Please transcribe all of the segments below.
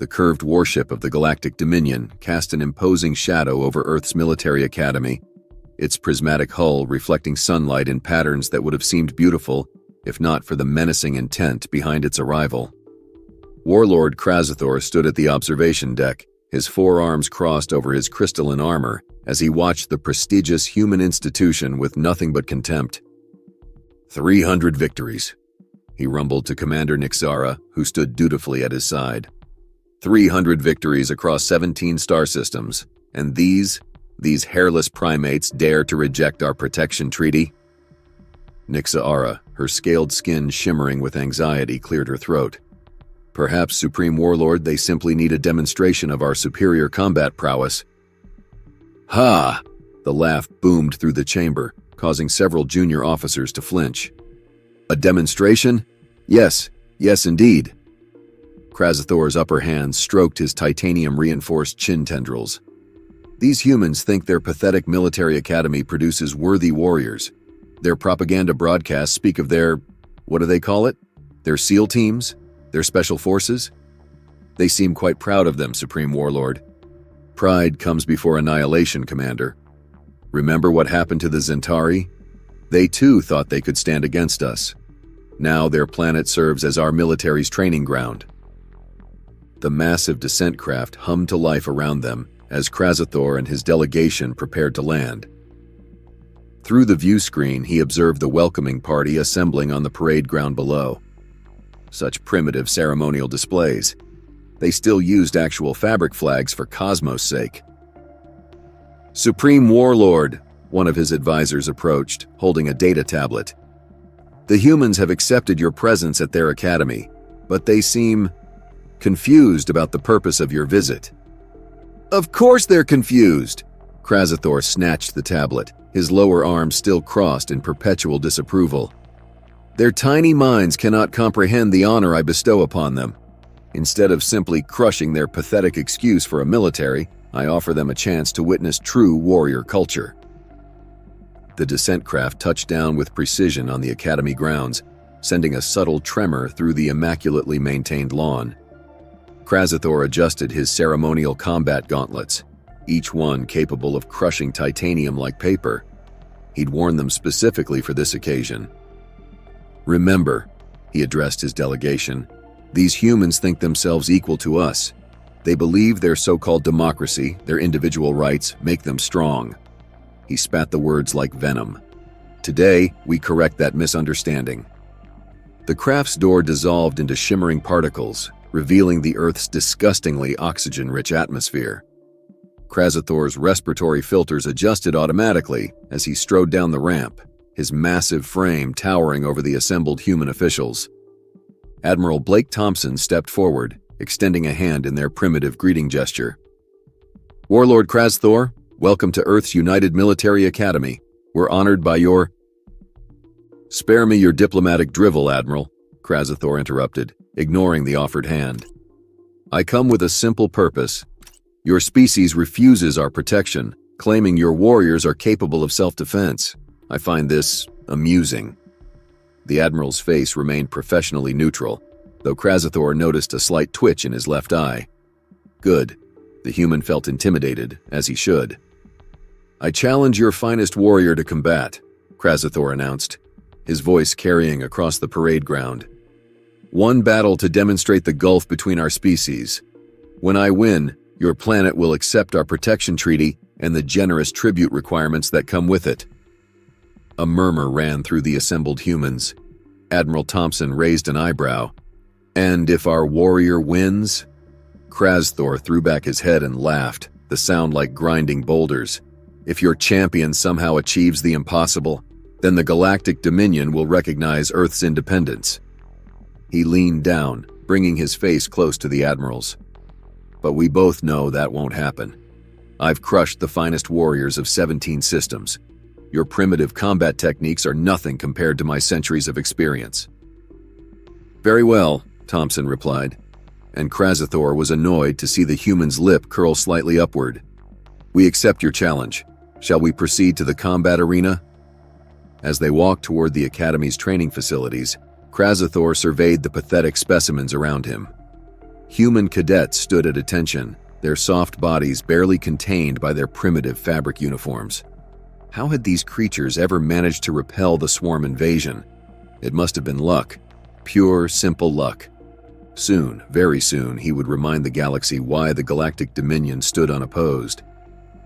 The curved warship of the Galactic Dominion cast an imposing shadow over Earth's military academy, its prismatic hull reflecting sunlight in patterns that would have seemed beautiful if not for the menacing intent behind its arrival. Warlord Krazathor stood at the observation deck, his forearms crossed over his crystalline armor as he watched the prestigious human institution with nothing but contempt. 300 victories, he rumbled to Commander Nixara, who stood dutifully at his side. 300 victories across 17 star systems, and these hairless primates dare to reject our protection treaty? Nixara, her scaled skin shimmering with anxiety, cleared her throat. Perhaps, Supreme Warlord, they simply need a demonstration of our superior combat prowess. Ha! The laugh boomed through the chamber, causing several junior officers to flinch. A demonstration? Yes indeed. Krazathor's upper hand stroked his titanium-reinforced chin tendrils. These humans think their pathetic military academy produces worthy warriors. Their propaganda broadcasts speak of their, what do they call it? Their SEAL teams? Their special forces? They seem quite proud of them, Supreme Warlord. Pride comes before annihilation, Commander. Remember what happened to the Zentari? They too thought they could stand against us. Now their planet serves as our military's training ground. The massive descent craft hummed to life around them as Krazathor and his delegation prepared to land. Through the view screen, he observed the welcoming party assembling on the parade ground below. Such primitive ceremonial displays. They still used actual fabric flags for Cosmos' sake. Supreme Warlord, one of his advisors approached, holding a data tablet. The humans have accepted your presence at their academy, but they seem confused about the purpose of your visit. Of course they're confused! Krazathor snatched the tablet, his lower arm still crossed in perpetual disapproval. Their tiny minds cannot comprehend the honor I bestow upon them. Instead of simply crushing their pathetic excuse for a military, I offer them a chance to witness true warrior culture. The descent craft touched down with precision on the academy grounds, sending a subtle tremor through the immaculately maintained lawn. Krazathor adjusted his ceremonial combat gauntlets, each one capable of crushing titanium like paper. He'd worn them specifically for this occasion. Remember, he addressed his delegation, these humans think themselves equal to us. They believe their so-called democracy, their individual rights, make them strong. He spat the words like venom. Today, we correct that misunderstanding. The craft's door dissolved into shimmering particles, revealing the Earth's disgustingly oxygen-rich atmosphere. Krazathor's respiratory filters adjusted automatically as he strode down the ramp, his massive frame towering over the assembled human officials. Admiral Blake Thompson stepped forward, extending a hand in their primitive greeting gesture. Warlord Krazathor, welcome to Earth's United Military Academy. We're honored by your... Spare me your diplomatic drivel, Admiral, Krazathor interrupted, ignoring the offered hand. I come with a simple purpose. Your species refuses our protection, claiming your warriors are capable of self-defense. I find this amusing. The Admiral's face remained professionally neutral, though Krazathor noticed a slight twitch in his left eye. Good. The human felt intimidated, as he should. I challenge your finest warrior to combat, Krazathor announced, his voice carrying across the parade ground. One battle to demonstrate the gulf between our species. When I win, your planet will accept our protection treaty and the generous tribute requirements that come with it. A murmur ran through the assembled humans. Admiral Thompson raised an eyebrow. And if our warrior wins? Krazathor threw back his head and laughed, the sound like grinding boulders. If your champion somehow achieves the impossible, then the Galactic Dominion will recognize Earth's independence. He leaned down, bringing his face close to the Admiral's. But we both know that won't happen. I've crushed the finest warriors of 17 systems. Your primitive combat techniques are nothing compared to my centuries of experience. Very well, Thompson replied, and Krazathor was annoyed to see the human's lip curl slightly upward. We accept your challenge. Shall we proceed to the combat arena? As they walked toward the Academy's training facilities, Krazathor surveyed the pathetic specimens around him. Human cadets stood at attention, their soft bodies barely contained by their primitive fabric uniforms. How had these creatures ever managed to repel the swarm invasion? It must have been luck. Pure, simple luck. Soon, very soon, he would remind the galaxy why the Galactic Dominion stood unopposed.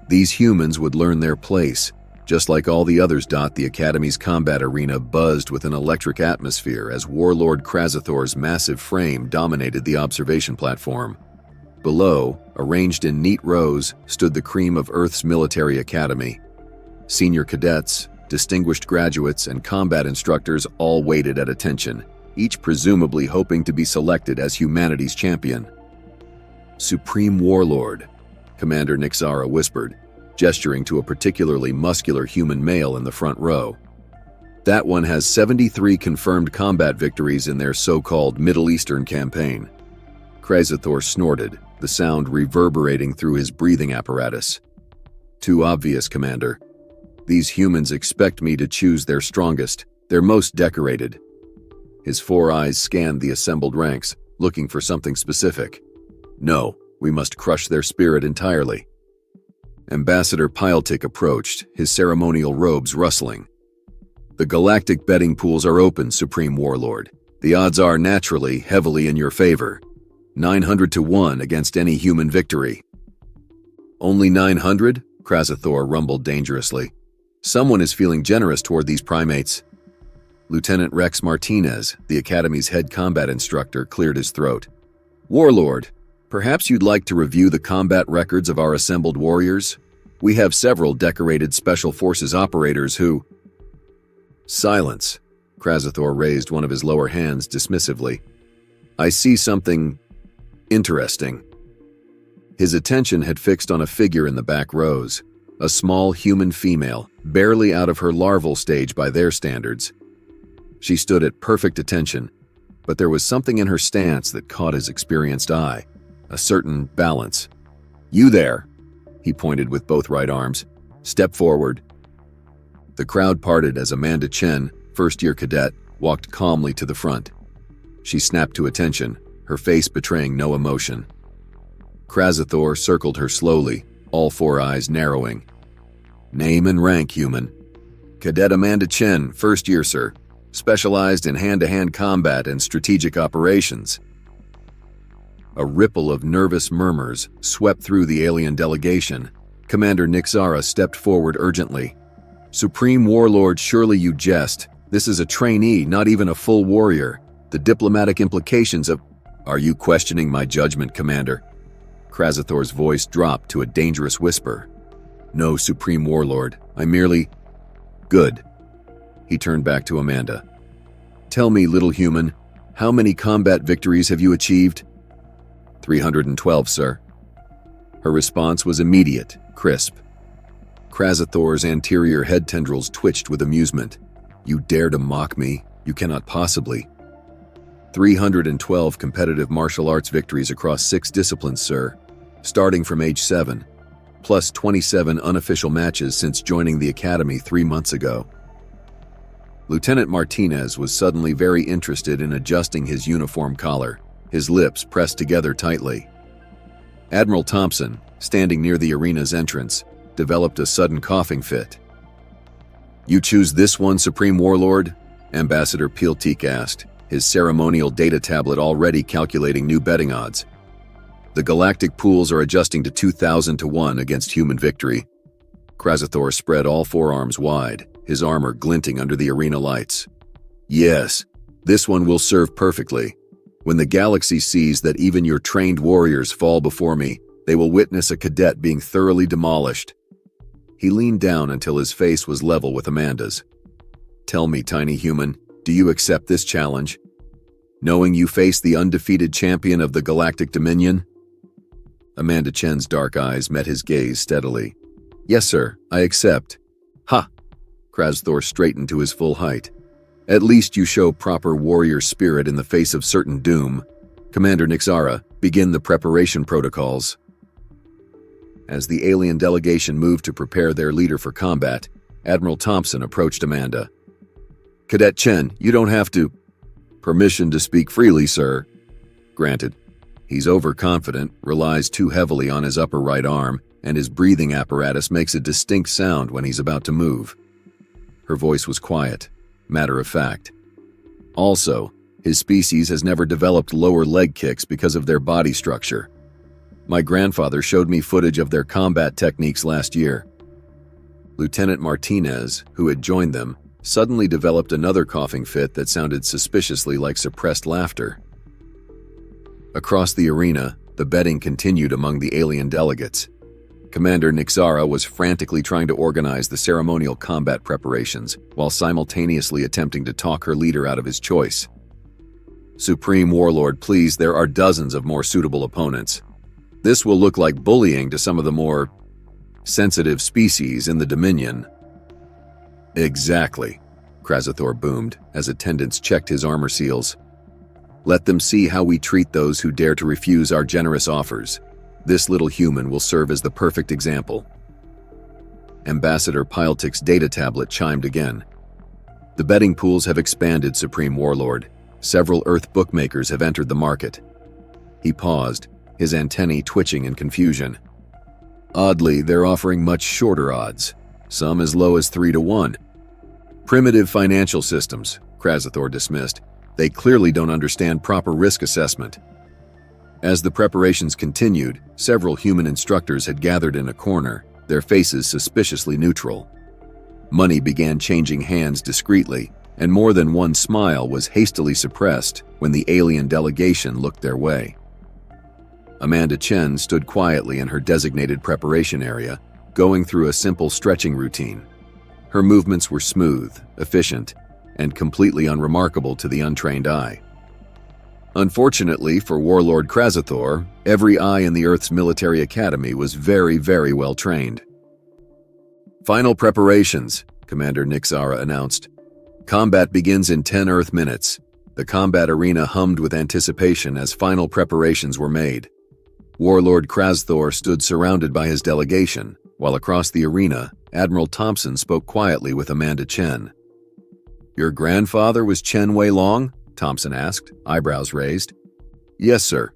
These humans would learn their place. Just like all the others. The Academy's combat arena buzzed with an electric atmosphere as Warlord Krazathor's massive frame dominated the observation platform. Below, arranged in neat rows, stood the cream of Earth's military academy. Senior cadets, distinguished graduates, and combat instructors all waited at attention, each presumably hoping to be selected as humanity's champion. Supreme Warlord, Commander Nixara whispered, gesturing to a particularly muscular human male in the front row. That one has 73 confirmed combat victories in their so-called Middle Eastern campaign. Krazathor snorted, the sound reverberating through his breathing apparatus. Too obvious, Commander. These humans expect me to choose their strongest, their most decorated. His four eyes scanned the assembled ranks, looking for something specific. No, we must crush their spirit entirely. Ambassador Piletic approached, his ceremonial robes rustling. The galactic betting pools are open, Supreme Warlord. The odds are naturally heavily in your favor. 900 to 1 against any human victory. Only 900? Krazathor rumbled dangerously. Someone is feeling generous toward these primates. Lieutenant Rex Martinez, the Academy's head combat instructor, cleared his throat. Warlord, perhaps you'd like to review the combat records of our assembled warriors? We have several decorated Special Forces operators who… Silence. Krazathor raised one of his lower hands dismissively. I see something interesting. His attention had fixed on a figure in the back rows, a small human female, barely out of her larval stage by their standards. She stood at perfect attention, but there was something in her stance that caught his experienced eye, a certain balance. You there, he pointed with both right arms. Step forward. The crowd parted as Amanda Chen, first-year cadet, walked calmly to the front. She snapped to attention, her face betraying no emotion. Krazathor circled her slowly, all four eyes narrowing. Name and rank, human. Cadet Amanda Chen, first year, sir. Specialized in hand-to-hand combat and strategic operations. A ripple of nervous murmurs swept through the alien delegation. Commander Nixara stepped forward urgently. Supreme Warlord, surely you jest. This is a trainee, not even a full warrior. The diplomatic implications of… Are you questioning my judgment, Commander? Krazathor's voice dropped to a dangerous whisper. No, Supreme Warlord, I merely… Good. He turned back to Amanda. Tell me, little human, how many combat victories have you achieved? 312, sir. Her response was immediate, crisp. Krazathor's anterior head tendrils twitched with amusement. You dare to mock me? You cannot possibly. 312 competitive martial arts victories across 6 disciplines, sir, starting from age 7, plus 27 unofficial matches since joining the Academy 3 months ago. Lieutenant Martinez was suddenly very interested in adjusting his uniform collar, his lips pressed together tightly. Admiral Thompson, standing near the arena's entrance, developed a sudden coughing fit. You choose this one, Supreme Warlord? Ambassador Piletic asked, his ceremonial data tablet already calculating new betting odds. The galactic pools are adjusting to 2,000 to 1 against human victory. Krazathor spread all forearms wide, his armor glinting under the arena lights. Yes, this one will serve perfectly. When the galaxy sees that even your trained warriors fall before me, they will witness a cadet being thoroughly demolished. He leaned down until his face was level with Amanda's. Tell me, tiny human, do you accept this challenge? Knowing you face the undefeated champion of the Galactic Dominion? Amanda Chen's dark eyes met his gaze steadily. Yes, sir, I accept. Ha! Krazathor straightened to his full height. At least you show proper warrior spirit in the face of certain doom. Commander Nixara, begin the preparation protocols. As the alien delegation moved to prepare their leader for combat, Admiral Thompson approached Amanda. Cadet Chen, you don't have to… Permission to speak freely, sir. Granted. He's overconfident, relies too heavily on his upper right arm, and his breathing apparatus makes a distinct sound when he's about to move. Her voice was quiet, matter of fact. Also, his species has never developed lower leg kicks because of their body structure. My grandfather showed me footage of their combat techniques last year. Lieutenant Martinez, who had joined them, suddenly developed another coughing fit that sounded suspiciously like suppressed laughter. Across the arena, the betting continued among the alien delegates. Commander Nixara was frantically trying to organize the ceremonial combat preparations while simultaneously attempting to talk her leader out of his choice. Supreme Warlord, please, there are dozens of more suitable opponents. This will look like bullying to some of the more sensitive species in the Dominion. Exactly, Krazathor boomed as attendants checked his armor seals. Let them see how we treat those who dare to refuse our generous offers. This little human will serve as the perfect example. Ambassador Pyletic's data tablet chimed again. The betting pools have expanded, Supreme Warlord. Several Earth bookmakers have entered the market. He paused, his antennae twitching in confusion. Oddly, they're offering much shorter odds, some as low as 3-1. Primitive financial systems, Krazathor dismissed. They clearly don't understand proper risk assessment. As the preparations continued, several human instructors had gathered in a corner, their faces suspiciously neutral. Money began changing hands discreetly, and more than one smile was hastily suppressed when the alien delegation looked their way. Amanda Chen stood quietly in her designated preparation area, going through a simple stretching routine. Her movements were smooth, efficient, and completely unremarkable to the untrained eye. Unfortunately for Warlord Krazathor, every eye in the Earth's military academy was very, very well trained. Final preparations, Commander Nixara announced. Combat begins in 10 Earth minutes. The combat arena hummed with anticipation as final preparations were made. Warlord Krazathor stood surrounded by his delegation, while across the arena, Admiral Thompson spoke quietly with Amanda Chen. Your grandfather was Chen Wei Long? Thompson asked, eyebrows raised. Yes, sir.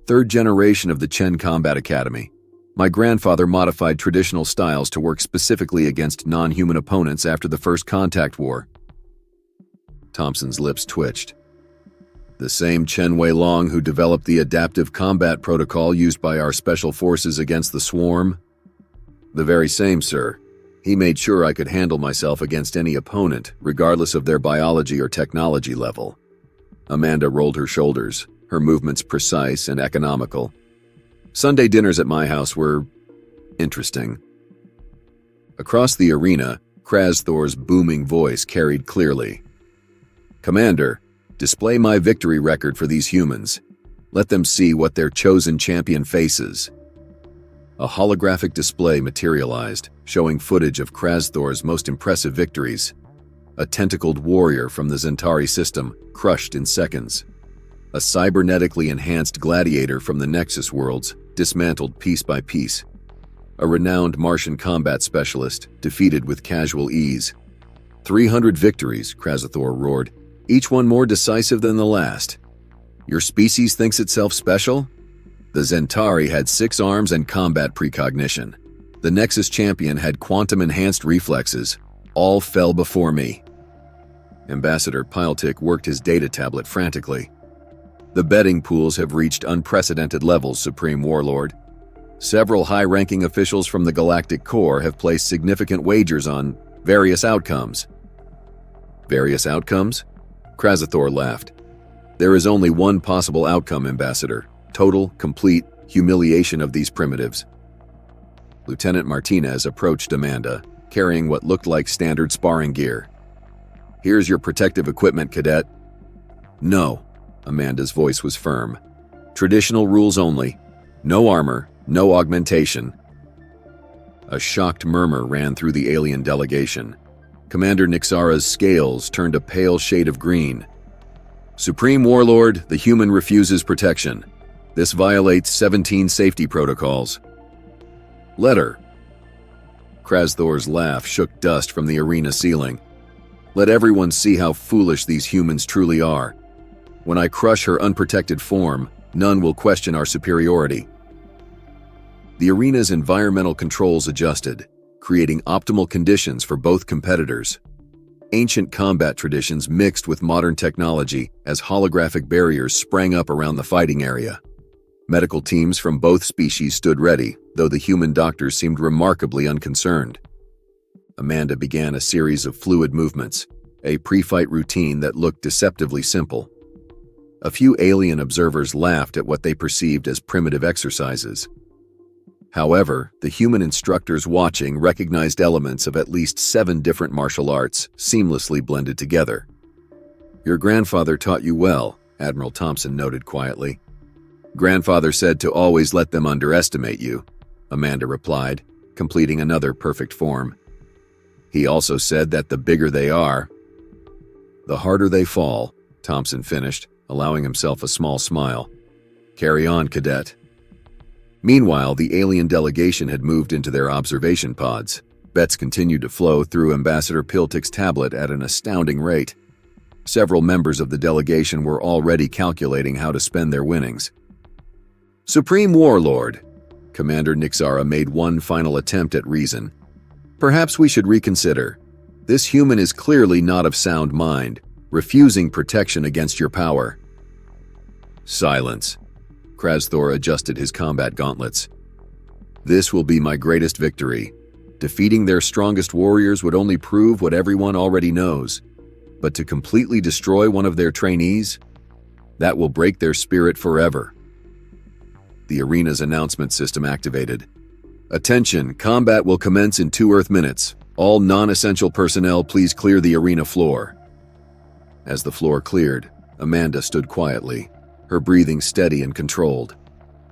Third generation of the Chen Combat Academy. My grandfather modified traditional styles to work specifically against non-human opponents after the First Contact War. Thompson's lips twitched. The same Chen Wei Long who developed the adaptive combat protocol used by our special forces against the Swarm? The very same, sir. He made sure I could handle myself against any opponent, regardless of their biology or technology level. Amanda rolled her shoulders, her movements precise and economical. Sunday dinners at my house were interesting. Across the arena, Krazathor's booming voice carried clearly. Commander, display my victory record for these humans. Let them see what their chosen champion faces. A holographic display materialized, showing footage of Krazathor's most impressive victories. A tentacled warrior from the Zentari system, crushed in seconds. A cybernetically enhanced gladiator from the Nexus worlds, dismantled piece by piece. A renowned Martian combat specialist, defeated with casual ease. 300 victories, Krazathor roared, each one more decisive than the last. Your species thinks itself special? The Zentari had 6 arms and combat precognition. The Nexus champion had quantum-enhanced reflexes. All fell before me. Ambassador Pyletic worked his data tablet frantically. The betting pools have reached unprecedented levels, Supreme Warlord. Several high-ranking officials from the Galactic Corps have placed significant wagers on various outcomes. Various outcomes? Krazathor laughed. There is only one possible outcome, Ambassador. Total, complete humiliation of these primitives. Lieutenant Martinez approached Amanda, carrying what looked like standard sparring gear. Here's your protective equipment, Cadet. No, Amanda's voice was firm. Traditional rules only. No armor, no augmentation. A shocked murmur ran through the alien delegation. Commander Nixara's scales turned a pale shade of green. Supreme Warlord, the human refuses protection. This violates 17 safety protocols. Letter. Krazathor's laugh shook dust from the arena ceiling. Let everyone see how foolish these humans truly are. When I crush her unprotected form, None will question our superiority. The arena's environmental controls adjusted, creating optimal conditions for both competitors. Ancient combat traditions mixed with modern technology as holographic barriers sprang up around the fighting area. Medical teams from both species stood ready, though the human doctors seemed remarkably unconcerned. Amanda began a series of fluid movements, a pre-fight routine that looked deceptively simple. A few alien observers laughed at what they perceived as primitive exercises. However, the human instructors watching recognized elements of at least 7 different martial arts seamlessly blended together. "Your grandfather taught you well," Admiral Thompson noted quietly. "Grandfather said to always let them underestimate you," Amanda replied, completing another perfect form. "He also said that the bigger they are, the harder they fall," Thompson finished, allowing himself a small smile. "Carry on, Cadet." Meanwhile, the alien delegation had moved into their observation pods. Bets continued to flow through Ambassador Piltick's tablet at an astounding rate. Several members of the delegation were already calculating how to spend their winnings. "Supreme Warlord," Commander Nixara made one final attempt at reason. "Perhaps we should reconsider. This human is clearly not of sound mind, refusing protection against your power." Silence. Krasthor adjusted his combat gauntlets. "This will be my greatest victory. Defeating their strongest warriors would only prove what everyone already knows. But to completely destroy one of their trainees, that will break their spirit forever." The arena's announcement system activated. "Attention, combat will commence in 2 Earth minutes. All non-essential personnel, please clear the arena floor." As the floor cleared, Amanda stood quietly, her breathing steady and controlled.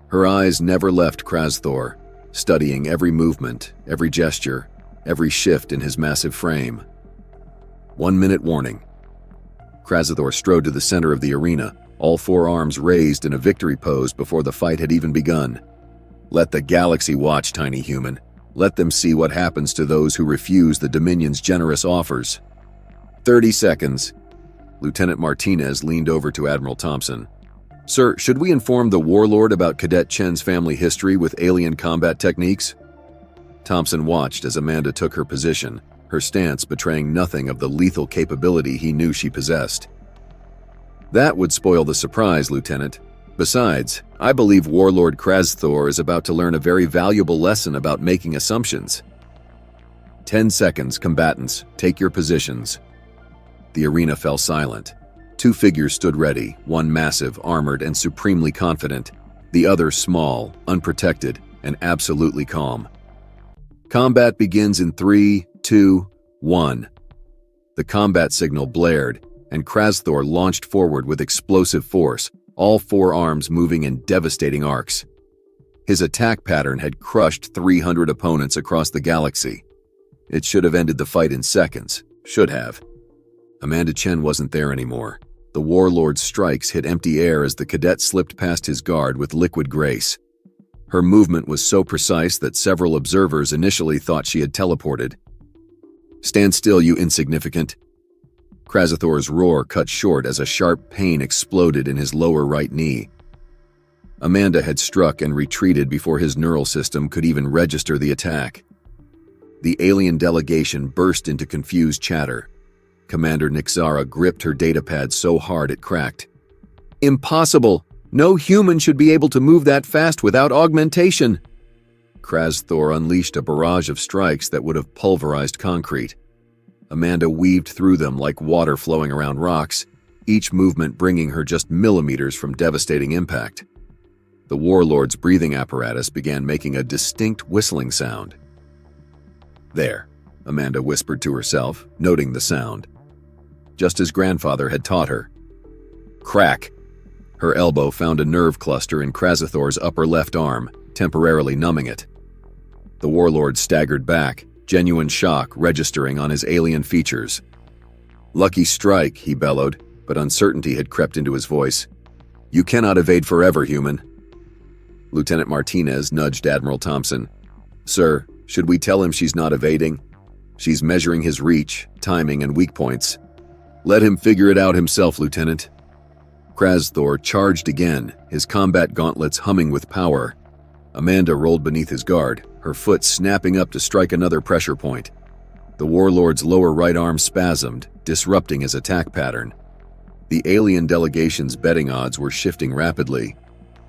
Her eyes never left Krasthor, studying every movement, every gesture, every shift in his massive frame. 1-minute warning. Krasthor strode to the center of the arena, all 4 arms raised in a victory pose before the fight had even begun. "Let the galaxy watch, tiny human. Let them see what happens to those who refuse the Dominion's generous offers." 30 seconds. Lieutenant Martinez leaned over to Admiral Thompson. "Sir, should we inform the Warlord about Cadet Chen's family history with alien combat techniques?" Thompson watched as Amanda took her position, her stance betraying nothing of the lethal capability he knew she possessed. "That would spoil the surprise, Lieutenant. Besides, I believe Warlord Krasthor is about to learn a very valuable lesson about making assumptions." 10 seconds, combatants. Take your positions." The arena fell silent. 2 figures stood ready, one massive, armored, and supremely confident, the other small, unprotected, and absolutely calm. "Combat begins in 3, 2, 1. The combat signal blared, and Krasthor launched forward with explosive force, all 4 arms moving in devastating arcs. His attack pattern had crushed 300 opponents across the galaxy. It should have ended the fight in seconds. Should have. Amanda Chen wasn't there anymore. The Warlord's strikes hit empty air as the cadet slipped past his guard with liquid grace. Her movement was so precise that several observers initially thought she had teleported. "Stand still, you insignificant." Krasthor's roar cut short as a sharp pain exploded in his lower right knee. Amanda had struck and retreated before his neural system could even register the attack. The alien delegation burst into confused chatter. Commander Nixara gripped her datapad so hard it cracked. "Impossible! No human should be able to move that fast without augmentation!" Krasthor unleashed a barrage of strikes that would have pulverized concrete. Amanda weaved through them like water flowing around rocks, each movement bringing her just millimeters from devastating impact. The Warlord's breathing apparatus began making a distinct whistling sound. "There," Amanda whispered to herself, noting the sound. Just as grandfather had taught her. Crack! Her elbow found a nerve cluster in Krasthor's upper left arm, temporarily numbing it. The Warlord staggered back, genuine shock registering on his alien features. "Lucky strike," he bellowed, but uncertainty had crept into his voice. "You cannot evade forever, human." Lieutenant Martinez nudged Admiral Thompson. "Sir, should we tell him she's not evading? She's measuring his reach, timing, and weak points. Let him figure it out himself, Lieutenant." Krasthor charged again, his combat gauntlets humming with power. Amanda rolled beneath his guard, her foot snapping up to strike another pressure point. The warlord's lower right arm spasmed, disrupting his attack pattern. The alien delegation's betting odds were shifting rapidly.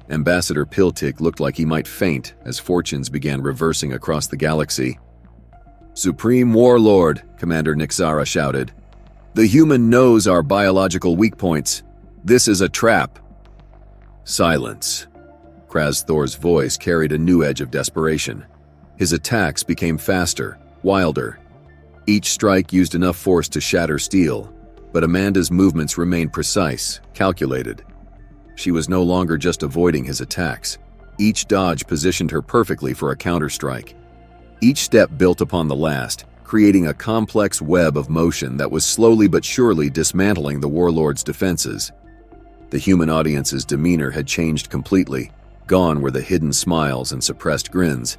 Ambassador Piltic looked like he might faint as fortunes began reversing across the galaxy. "Supreme Warlord," Commander Nixara shouted. "The human knows our biological weak points. This is a trap." Silence. Krasthor's voice carried a new edge of desperation. His attacks became faster, wilder. Each strike used enough force to shatter steel, but Amanda's movements remained precise, calculated. She was no longer just avoiding his attacks. Each dodge positioned her perfectly for a counterstrike. Each step built upon the last, creating a complex web of motion that was slowly but surely dismantling the warlord's defenses. The human audience's demeanor had changed completely. Gone were the hidden smiles and suppressed grins.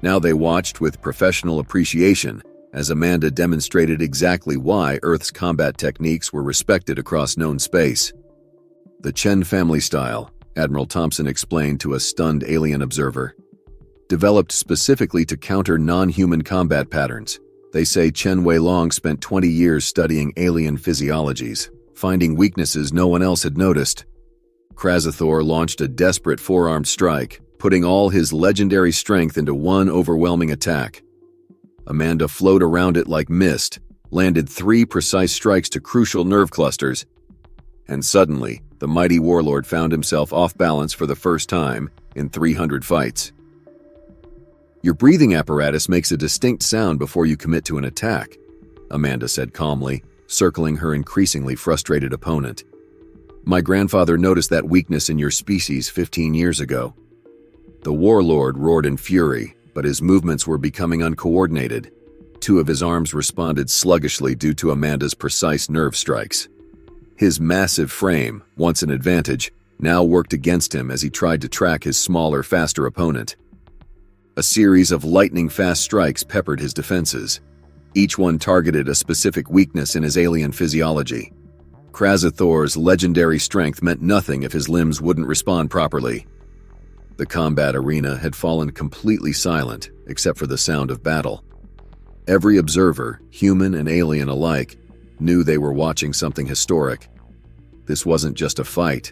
Now they watched with professional appreciation as Amanda demonstrated exactly why Earth's combat techniques were respected across known space. "The Chen family style," Admiral Thompson explained to a stunned alien observer, "developed specifically to counter non-human combat patterns. They say Chen Weilong spent 20 years studying alien physiologies, finding weaknesses no one else had noticed." Krasthor launched a desperate forearmed strike, putting all his legendary strength into one overwhelming attack. Amanda flowed around it like mist, landed 3 precise strikes to crucial nerve clusters, and suddenly, the mighty warlord found himself off balance for the first time in 300 fights. "Your breathing apparatus makes a distinct sound before you commit to an attack," Amanda said calmly, circling her increasingly frustrated opponent. "My grandfather noticed that weakness in your species 15 years ago." The warlord roared in fury, but his movements were becoming uncoordinated. 2 of his arms responded sluggishly due to Amanda's precise nerve strikes. His massive frame, once an advantage, now worked against him as he tried to track his smaller, faster opponent. A series of lightning-fast strikes peppered his defenses. Each one targeted a specific weakness in his alien physiology. Krasthor's legendary strength meant nothing if his limbs wouldn't respond properly. The combat arena had fallen completely silent, except for the sound of battle. Every observer, human and alien alike, knew they were watching something historic. This wasn't just a fight.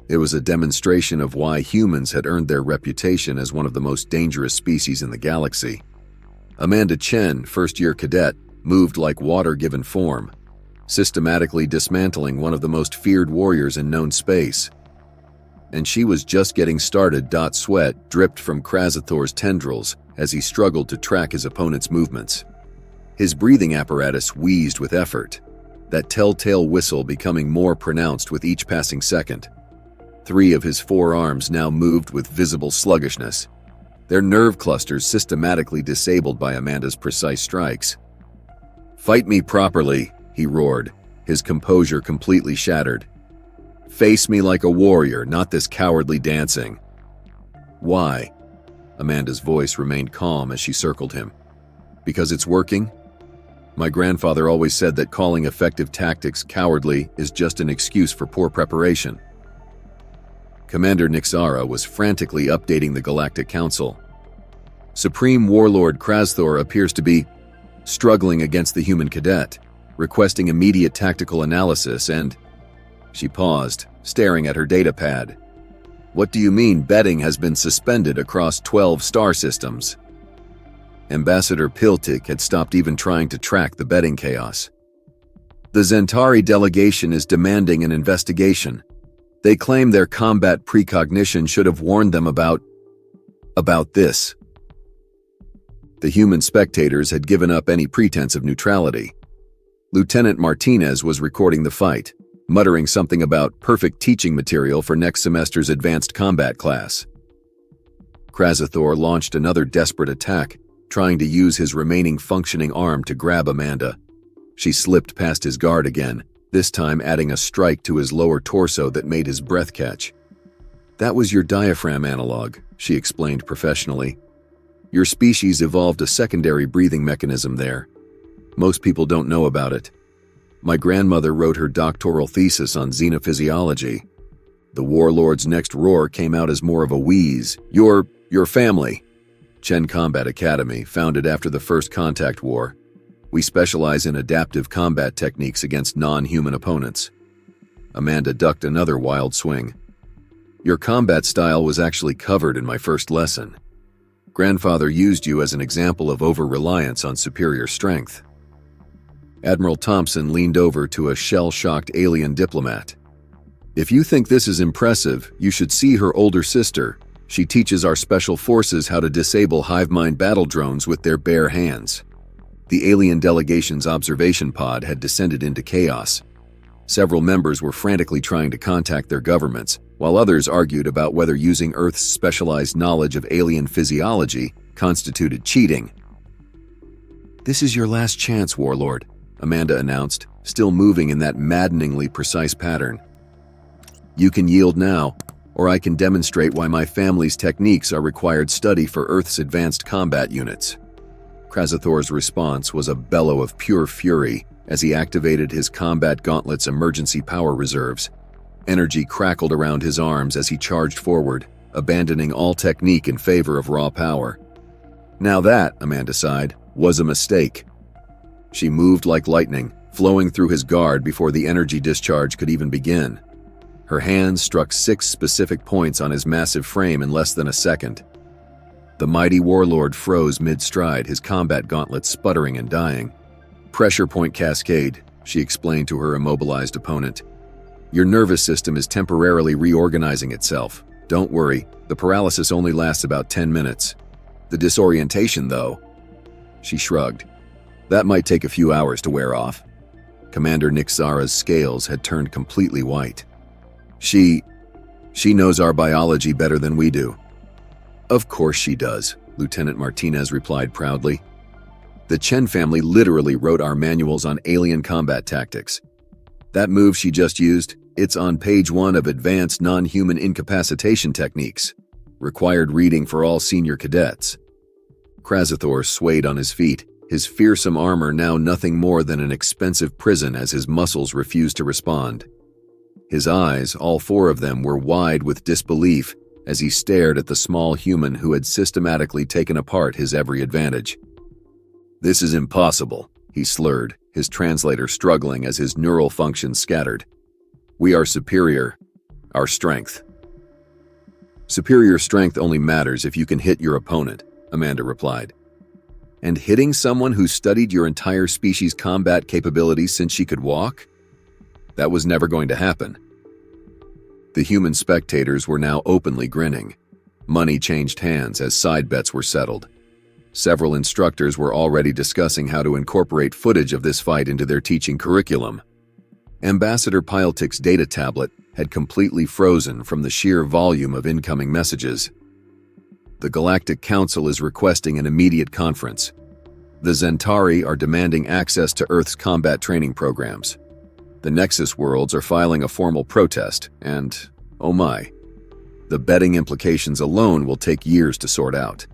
It was a demonstration of why humans had earned their reputation as one of the most dangerous species in the galaxy. Amanda Chen, first-year cadet, moved like water given form, systematically dismantling one of the most feared warriors in known space. And she was just getting started. Sweat dripped from Krasthor's tendrils as he struggled to track his opponent's movements. His breathing apparatus wheezed with effort, that telltale whistle becoming more pronounced with each passing second. 3 of his 4 arms now moved with visible sluggishness, their nerve clusters systematically disabled by Amanda's precise strikes. "Fight me properly," he roared, his composure completely shattered. "Face me like a warrior, not this cowardly dancing." "Why?" Amanda's voice remained calm as she circled him. "Because it's working? My grandfather always said that calling effective tactics cowardly is just an excuse for poor preparation." Commander Nixara was frantically updating the Galactic Council. "Supreme Warlord Krasthor appears to be struggling against the human cadet, requesting immediate tactical analysis and..." She paused, staring at her datapad. "What do you mean betting has been suspended across 12 star systems?" Ambassador Piltic had stopped even trying to track the betting chaos. "The Zentari delegation is demanding an investigation. They claim their combat precognition should have warned them about this." The human spectators had given up any pretense of neutrality. Lieutenant Martinez was recording the fight, muttering something about perfect teaching material for next semester's advanced combat class. Krasthor launched another desperate attack, trying to use his remaining functioning arm to grab Amanda. She slipped past his guard again, this time adding a strike to his lower torso that made his breath catch. "That was your diaphragm analog," she explained professionally. "Your species evolved a secondary breathing mechanism there. Most people don't know about it." My grandmother wrote her doctoral thesis on xenophysiology. The warlord's next roar came out as more of a wheeze. Your family. Chen Combat Academy, founded after the First Contact War. We specialize in adaptive combat techniques against non-human opponents. Amanda ducked another wild swing. Your combat style was actually covered in my first lesson. Grandfather used you as an example of over-reliance on superior strength. Admiral Thompson leaned over to a shell-shocked alien diplomat. If you think this is impressive, you should see her older sister. She teaches our special forces how to disable hive mind battle drones with their bare hands. The alien delegation's observation pod had descended into chaos. Several members were frantically trying to contact their governments, while others argued about whether using Earth's specialized knowledge of alien physiology constituted cheating. "This is your last chance, Warlord," Amanda announced, still moving in that maddeningly precise pattern. "You can yield now, or I can demonstrate why my family's techniques are required study for Earth's advanced combat units." Krazathor's response was a bellow of pure fury as he activated his combat gauntlet's emergency power reserves. Energy crackled around his arms as he charged forward, abandoning all technique in favor of raw power. Now that, Amanda sighed, was a mistake. She moved like lightning, flowing through his guard before the energy discharge could even begin. Her hands struck 6 specific points on his massive frame in less than a second. The mighty warlord froze mid-stride, his combat gauntlet sputtering and dying. "Pressure point cascade," she explained to her immobilized opponent. "Your nervous system is temporarily reorganizing itself. Don't worry, the paralysis only lasts about 10 minutes. The disorientation, though..." She shrugged. "That might take a few hours to wear off." Commander Nixara's scales had turned completely white. She knows our biology better than we do." "Of course she does," Lieutenant Martinez replied proudly. "The Chen family literally wrote our manuals on alien combat tactics. That move she just used, it's on page 1 of Advanced Non-Human Incapacitation Techniques. Required reading for all senior cadets." Krazathor swayed on his feet, his fearsome armor now nothing more than an expensive prison as his muscles refused to respond. His eyes, all 4 of them, were wide with disbelief as he stared at the small human who had systematically taken apart his every advantage. "This is impossible," he slurred, his translator struggling as his neural functions scattered. "We are superior. Our strength." "Superior strength only matters if you can hit your opponent," Amanda replied. "And hitting someone who studied your entire species' combat capabilities since she could walk? That was never going to happen." The human spectators were now openly grinning. Money changed hands as side bets were settled. Several instructors were already discussing how to incorporate footage of this fight into their teaching curriculum. Ambassador Pyletik's data tablet had completely frozen from the sheer volume of incoming messages. "The Galactic Council is requesting an immediate conference. The Zentari are demanding access to Earth's combat training programs. The Nexus worlds are filing a formal protest, and, oh my, the betting implications alone will take years to sort out."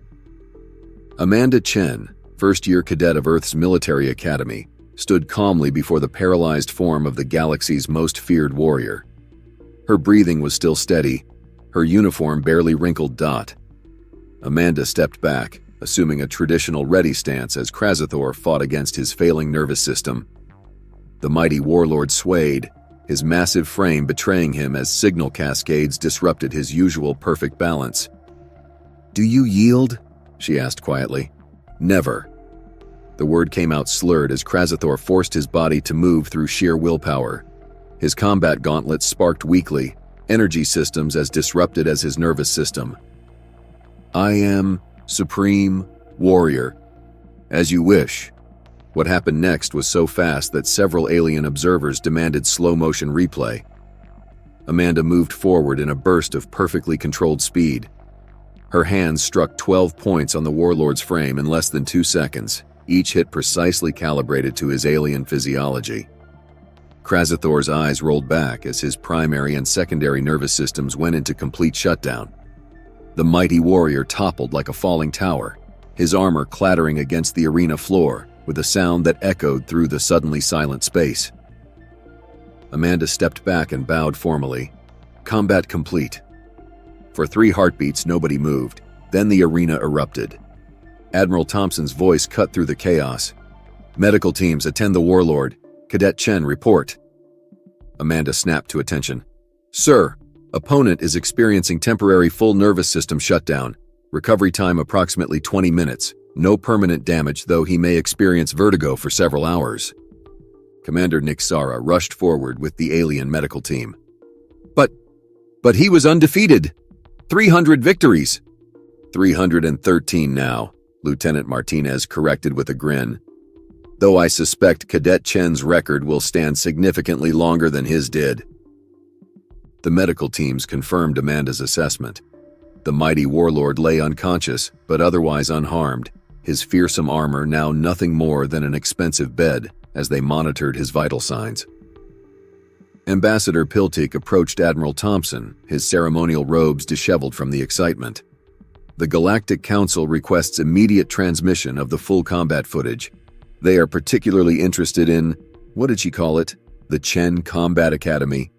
Amanda Chen, first-year cadet of Earth's military academy, stood calmly before the paralyzed form of the galaxy's most feared warrior. Her breathing was still steady, her uniform barely wrinkled dot. Amanda stepped back, assuming a traditional ready stance as Krazathor fought against his failing nervous system. The mighty warlord swayed, his massive frame betraying him as signal cascades disrupted his usual perfect balance. "Do you yield?" she asked quietly. "Never." The word came out slurred as Krazathor forced his body to move through sheer willpower. His combat gauntlet sparked weakly, energy systems as disrupted as his nervous system. "I am Supreme Warrior." "As you wish." What happened next was so fast that several alien observers demanded slow-motion replay. Amanda moved forward in a burst of perfectly controlled speed. Her hands struck 12 points on the warlord's frame in less than 2 seconds, each hit precisely calibrated to his alien physiology. Krazathor's eyes rolled back as his primary and secondary nervous systems went into complete shutdown. The mighty warrior toppled like a falling tower, his armor clattering against the arena floor with a sound that echoed through the suddenly silent space. Amanda stepped back and bowed formally. Combat complete. For 3 heartbeats, nobody moved. Then the arena erupted. Admiral Thompson's voice cut through the chaos. Medical teams attend the Warlord. Cadet Chen, report. Amanda snapped to attention. Sir, opponent is experiencing temporary full nervous system shutdown. Recovery time approximately 20 minutes. No permanent damage, though he may experience vertigo for several hours. Commander Nick Sara rushed forward with the alien medical team. But he was undefeated. 300 victories. 313 now, Lieutenant Martinez corrected with a grin. Though I suspect Cadet Chen's record will stand significantly longer than his did. The medical teams confirmed Amanda's assessment. The mighty warlord lay unconscious, but otherwise unharmed, his fearsome armor now nothing more than an expensive bed as they monitored his vital signs. Ambassador Piltic approached Admiral Thompson, his ceremonial robes disheveled from the excitement. The Galactic Council requests immediate transmission of the full combat footage. They are particularly interested in, what did she call it? The Chen Combat Academy.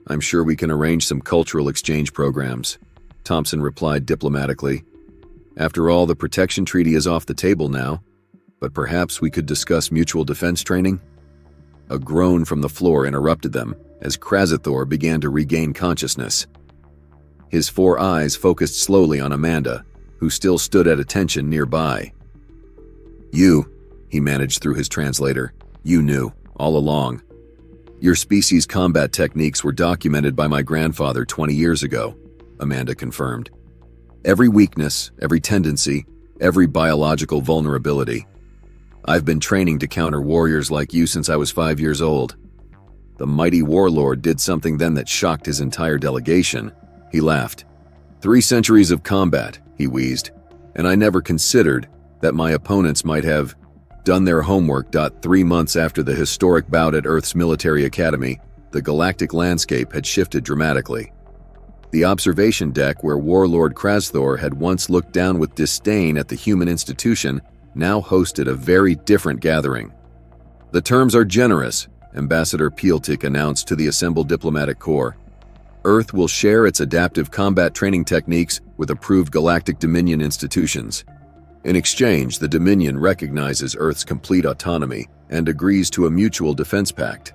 I'm sure we can arrange some cultural exchange programs, Thompson replied diplomatically. After all, the protection treaty is off the table now, but perhaps we could discuss mutual defense training? A groan from the floor interrupted them as Krazathor began to regain consciousness. His 4 eyes focused slowly on Amanda, who still stood at attention nearby. You, he managed through his translator, you knew, all along. Your species' combat techniques were documented by my grandfather 20 years ago, Amanda confirmed. Every weakness, every tendency, every biological vulnerability. I've been training to counter warriors like you since I was 5 years old. The mighty warlord did something then that shocked his entire delegation. He laughed. 3 centuries of combat, he wheezed, and I never considered that my opponents might have done their homework. 3 months after the historic bout at Earth's military academy, the galactic landscape had shifted dramatically. The observation deck where Warlord Krazathor had once looked down with disdain at the human institution now hosted a very different gathering. The terms are generous, Ambassador Piltic announced to the assembled diplomatic corps. Earth will share its adaptive combat training techniques with approved Galactic Dominion institutions. In exchange, the Dominion recognizes Earth's complete autonomy and agrees to a mutual defense pact.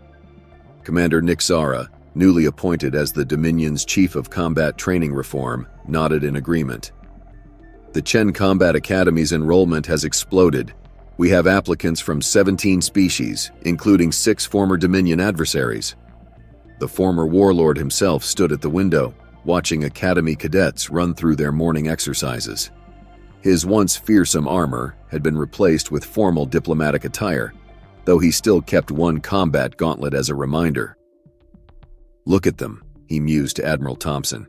Commander Nick Sara, newly appointed as the Dominion's Chief of Combat Training Reform, nodded in agreement. The Chen Combat Academy's enrollment has exploded. We have applicants from 17 species, including 6 former Dominion adversaries. The former warlord himself stood at the window, watching Academy cadets run through their morning exercises. His once fearsome armor had been replaced with formal diplomatic attire, though he still kept one combat gauntlet as a reminder. Look at them, he mused to Admiral Thompson.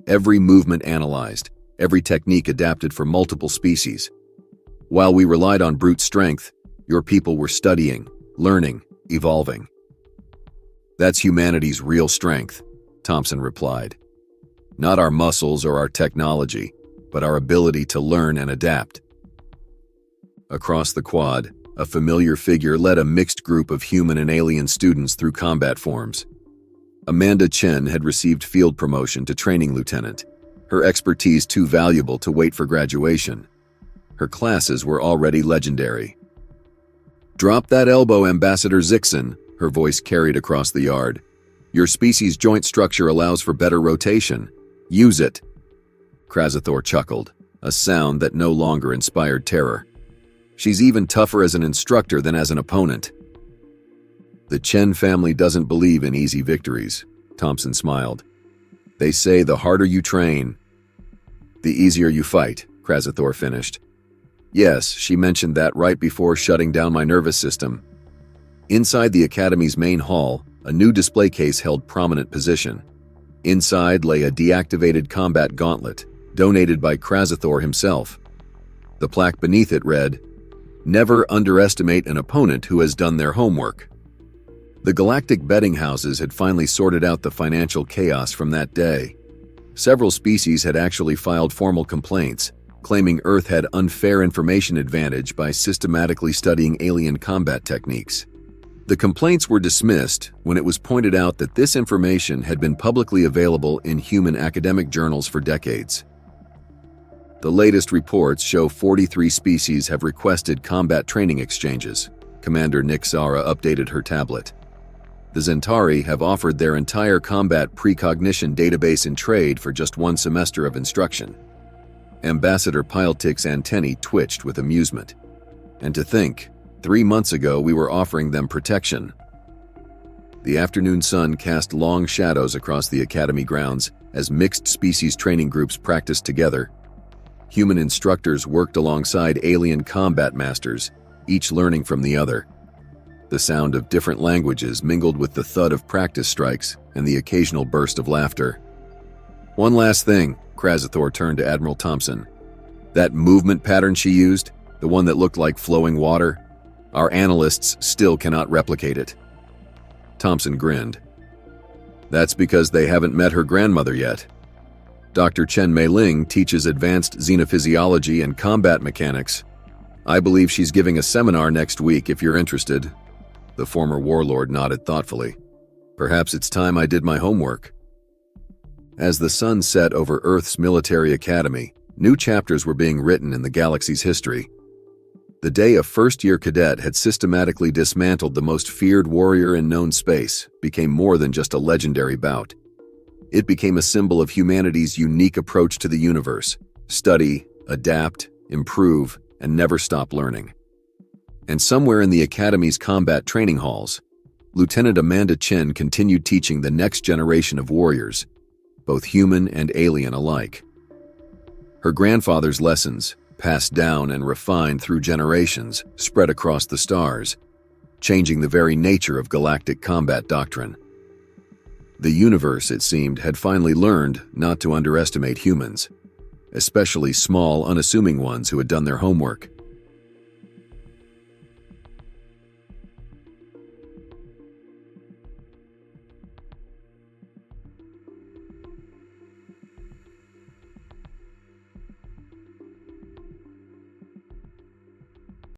Every movement analyzed, every technique adapted for multiple species. While we relied on brute strength, your people were studying, learning, evolving. That's humanity's real strength, Thompson replied. Not our muscles or our technology, but our ability to learn and adapt. Across the quad, a familiar figure led a mixed group of human and alien students through combat forms. Amanda Chen had received field promotion to training lieutenant, her expertise too valuable to wait for graduation. Her classes were already legendary. Drop that elbow, Ambassador Zixon, her voice carried across the yard. Your species' joint structure allows for better rotation. Use it. Krazathor chuckled, a sound that no longer inspired terror. She's even tougher as an instructor than as an opponent. The Chen family doesn't believe in easy victories, Thompson smiled. They say the harder you train, the easier you fight, Krazathor finished. Yes, she mentioned that right before shutting down my nervous system. Inside the Academy's main hall, a new display case held prominent position. Inside lay a deactivated combat gauntlet, donated by Krazathor himself. The plaque beneath it read, "Never underestimate an opponent who has done their homework." The galactic betting houses had finally sorted out the financial chaos from that day. Several species had actually filed formal complaints, claiming Earth had unfair information advantage by systematically studying alien combat techniques. The complaints were dismissed when it was pointed out that this information had been publicly available in human academic journals for decades. The latest reports show 43 species have requested combat training exchanges. Commander Nick Zara updated her tablet. The Zentari have offered their entire combat precognition database in trade for just one semester of instruction. Ambassador Piletik's antennae twitched with amusement. And to think, 3 months ago we were offering them protection. The afternoon sun cast long shadows across the academy grounds as mixed species training groups practiced together. Human instructors worked alongside alien combat masters, each learning from the other. The sound of different languages mingled with the thud of practice strikes and the occasional burst of laughter. One last thing, Krazathor turned to Admiral Thompson. That movement pattern she used, the one that looked like flowing water, our analysts still cannot replicate it. Thompson grinned. That's because they haven't met her grandmother yet. Dr. Chen Mei-Ling teaches advanced xenophysiology and combat mechanics. I believe she's giving a seminar next week if you're interested. The former warlord nodded thoughtfully. Perhaps it's time I did my homework. As the sun set over Earth's military academy, new chapters were being written in the galaxy's history. The day a first-year cadet had systematically dismantled the most feared warrior in known space became more than just a legendary bout. It became a symbol of humanity's unique approach to the universe: study, adapt, improve, and never stop learning. And somewhere in the Academy's combat training halls, Lieutenant Amanda Chen continued teaching the next generation of warriors, both human and alien alike. Her grandfather's lessons, passed down and refined through generations, spread across the stars, changing the very nature of galactic combat doctrine. The universe, it seemed, had finally learned not to underestimate humans, especially small, unassuming ones who had done their homework.